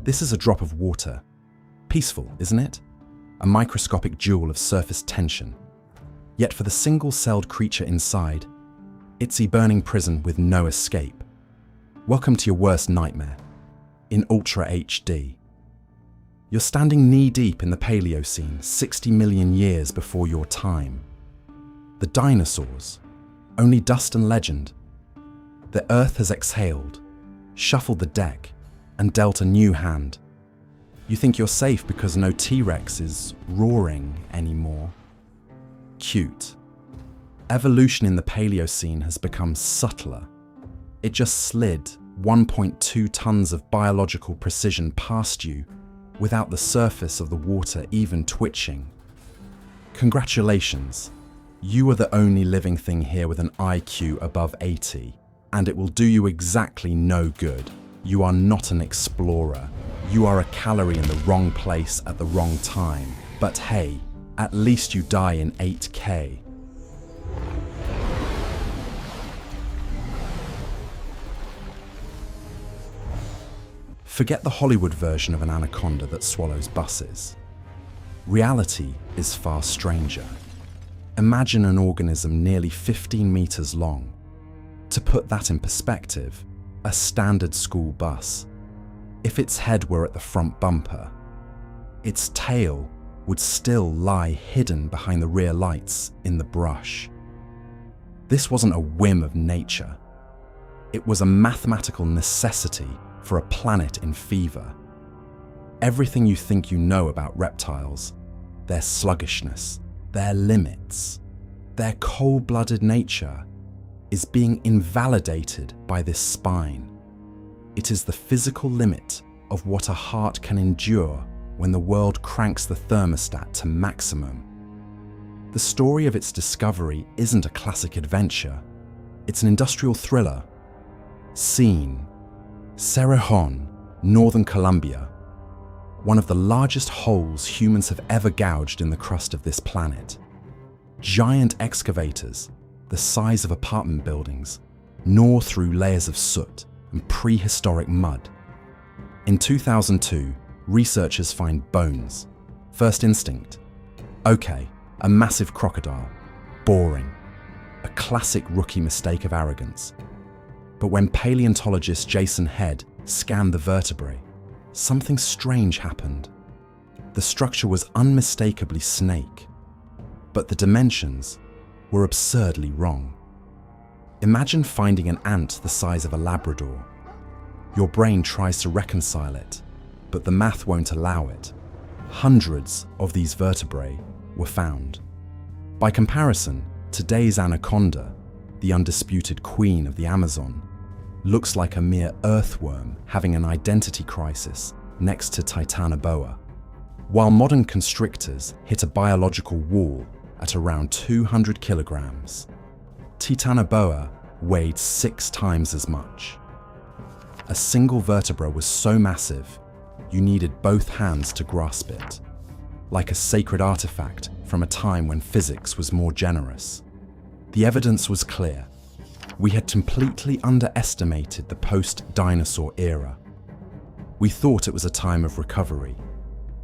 This is a drop of water. Peaceful, isn't it? A microscopic jewel of surface tension. Yet for the single-celled creature inside, it's a burning prison with no escape. Welcome to your worst nightmare, in Ultra HD. You're standing knee-deep in the Paleocene, 60 million years before your time. The dinosaurs, only dust and legend. The Earth has exhaled, shuffled the deck, and dealt a new hand. You think you're safe because no T-Rex is roaring anymore. Cute. Evolution in the Paleocene has become subtler. It just slid 1.2 tons of biological precision past you without the surface of the water even twitching. Congratulations, you are the only living thing here with an IQ above 80, and it will do you exactly no good. You are not an explorer. You are a calorie in the wrong place at the wrong time. But hey, at least you die in 8K. Forget the Hollywood version of an anaconda that swallows buses. Reality is far stranger. Imagine an organism nearly 15 meters long. To put that in perspective, a standard school bus. If its head were at the front bumper, its tail would still lie hidden behind the rear lights in the brush. This wasn't a whim of nature. It was a mathematical necessity for a planet in fever. Everything you think you know about reptiles, their sluggishness, their limits, their cold-blooded nature, is being invalidated by this spine. It is the physical limit of what a heart can endure when the world cranks the thermostat to maximum. The story of its discovery isn't a classic adventure. It's an industrial thriller. Scene: Cerrejón, Northern Colombia. One of the largest holes humans have ever gouged in the crust of this planet. Giant excavators, the size of apartment buildings, gnaw through layers of soot and prehistoric mud. In 2002, researchers find bones. First instinct: okay, a massive crocodile. Boring. A classic rookie mistake of arrogance. But when paleontologist Jason Head scanned the vertebrae, something strange happened. The structure was unmistakably snake, but the dimensions were absurdly wrong. Imagine finding an ant the size of a Labrador. Your brain tries to reconcile it, but the math won't allow it. Hundreds of these vertebrae were found. By comparison, today's anaconda, the undisputed queen of the Amazon, looks like a mere earthworm having an identity crisis next to Titanoboa, while modern constrictors hit a biological wall at around 200 kilograms. Titanoboa weighed 6 times as much. A single vertebra was so massive, you needed both hands to grasp it, like a sacred artifact from a time when physics was more generous. The evidence was clear. We had completely underestimated the post-dinosaur era. We thought it was a time of recovery.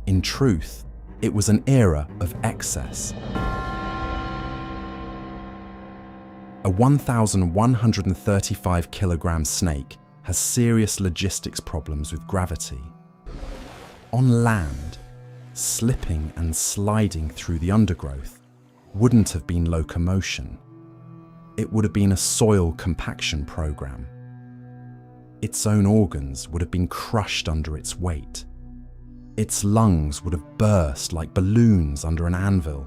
In truth, it was an era of excess. A 1,135 kilogram snake has serious logistics problems with gravity. On land, slipping and sliding through the undergrowth wouldn't have been locomotion. It would have been a soil compaction program. Its own organs would have been crushed under its weight. Its lungs would have burst like balloons under an anvil.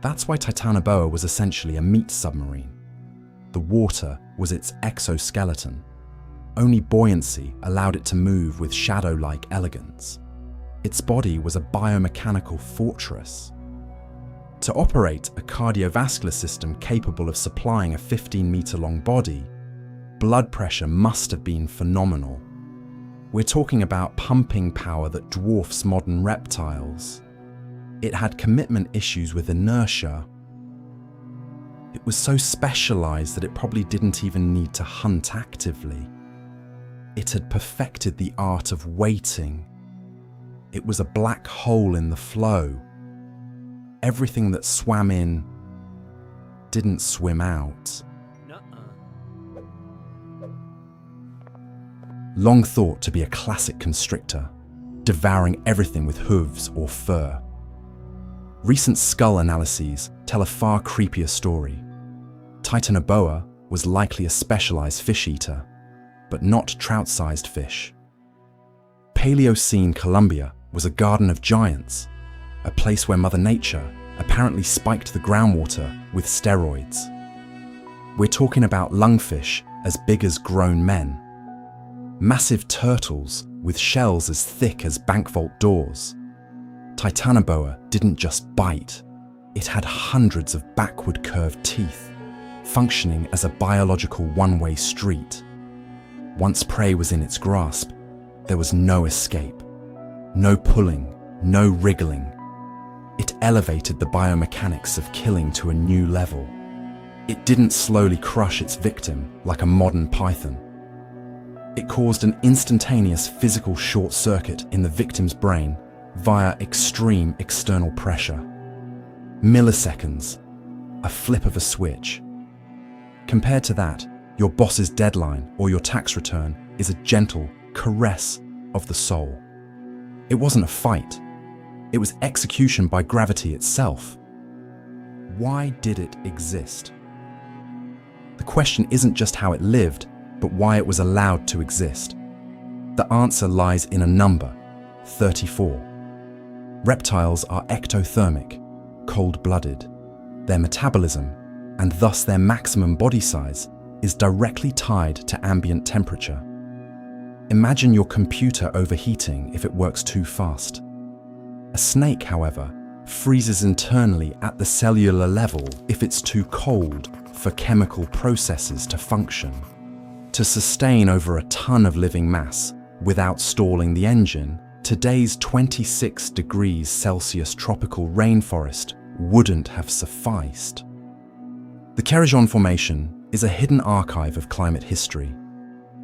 That's why Titanoboa was essentially a meat submarine. The water was its exoskeleton. Only buoyancy allowed it to move with shadow-like elegance. Its body was a biomechanical fortress. To operate a cardiovascular system capable of supplying a 15-meter-long body, blood pressure must have been phenomenal. We're talking about pumping power that dwarfs modern reptiles. It had commitment issues with inertia. It was so specialized that it probably didn't even need to hunt actively. It had perfected the art of waiting. It was a black hole in the flow. Everything that swam in didn't swim out. Long thought to be a classic constrictor, devouring everything with hooves or fur. Recent skull analyses tell a far creepier story. Titanoboa was likely a specialized fish eater, but not trout-sized fish. Paleocene Colombia was a garden of giants, a place where Mother Nature apparently spiked the groundwater with steroids. We're talking about lungfish as big as grown men, massive turtles with shells as thick as bank vault doors. Titanoboa didn't just bite, it had hundreds of backward curved teeth, functioning as a biological one-way street. Once prey was in its grasp, there was no escape, no pulling, no wriggling. It elevated the biomechanics of killing to a new level. It didn't slowly crush its victim like a modern python. It caused an instantaneous physical short circuit in the victim's brain via extreme external pressure. Milliseconds, a flip of a switch. Compared to that, your boss's deadline or your tax return is a gentle caress of the soul. It wasn't a fight. It was execution by gravity itself. Why did it exist? The question isn't just how it lived, but why it was allowed to exist. The answer lies in a number, 34. Reptiles are ectothermic, cold-blooded. Their metabolism, and thus their maximum body size, is directly tied to ambient temperature. Imagine your computer overheating if it works too fast. A snake, however, freezes internally at the cellular level if it's too cold for chemical processes to function. To sustain over a ton of living mass without stalling the engine, today's 26 degrees Celsius tropical rainforest wouldn't have sufficed. The Kerajon Formation is a hidden archive of climate history.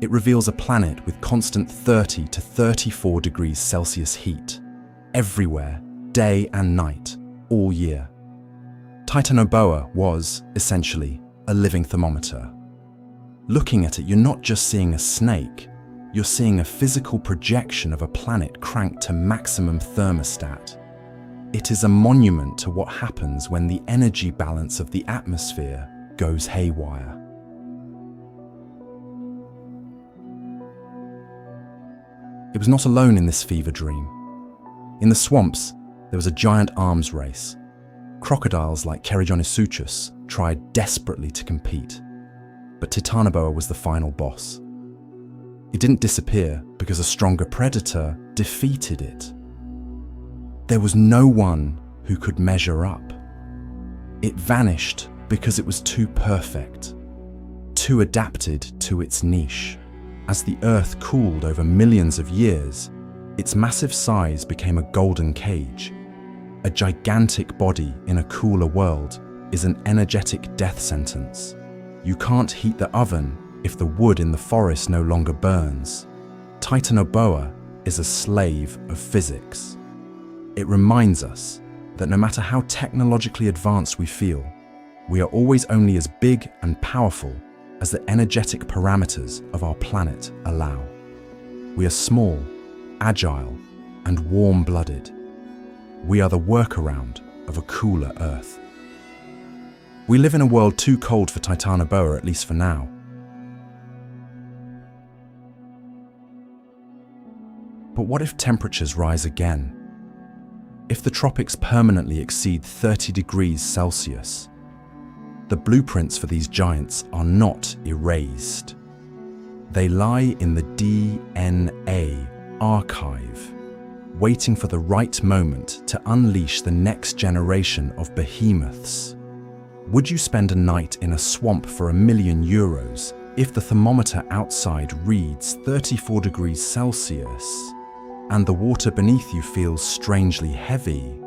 It reveals a planet with constant 30 to 34 degrees Celsius heat, everywhere, day and night, all year. Titanoboa was, essentially, a living thermometer. Looking at it, you're not just seeing a snake, you're seeing a physical projection of a planet cranked to maximum thermostat. It is a monument to what happens when the energy balance of the atmosphere goes haywire. It was not alone in this fever dream. In the swamps, there was a giant arms race. Crocodiles like Kerajonisuchus tried desperately to compete, but Titanoboa was the final boss. It didn't disappear because a stronger predator defeated it. There was no one who could measure up. It vanished because it was too perfect, too adapted to its niche. As the Earth cooled over millions of years, its massive size became a golden cage. A gigantic body in a cooler world is an energetic death sentence. You can't heat the oven if the wood in the forest no longer burns. Titanoboa is a slave of physics. It reminds us that no matter how technologically advanced we feel, we are always only as big and powerful as the energetic parameters of our planet allow. We are small, agile, and warm-blooded. We are the workaround of a cooler Earth. We live in a world too cold for Titanoboa, at least for now. But what if temperatures rise again? If the tropics permanently exceed 30 degrees Celsius, the blueprints for these giants are not erased. They lie in the DNA archive, waiting for the right moment to unleash the next generation of behemoths. Would you spend a night in a swamp for €1,000,000 if the thermometer outside reads 34 degrees Celsius and the water beneath you feels strangely heavy?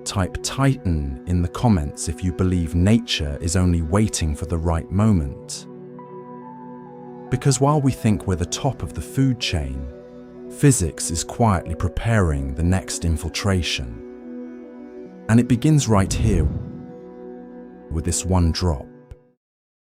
Type Titan in the comments if you believe nature is only waiting for the right moment. Because while we think we're the top of the food chain, physics is quietly preparing the next infiltration. And it begins right here with this one drop.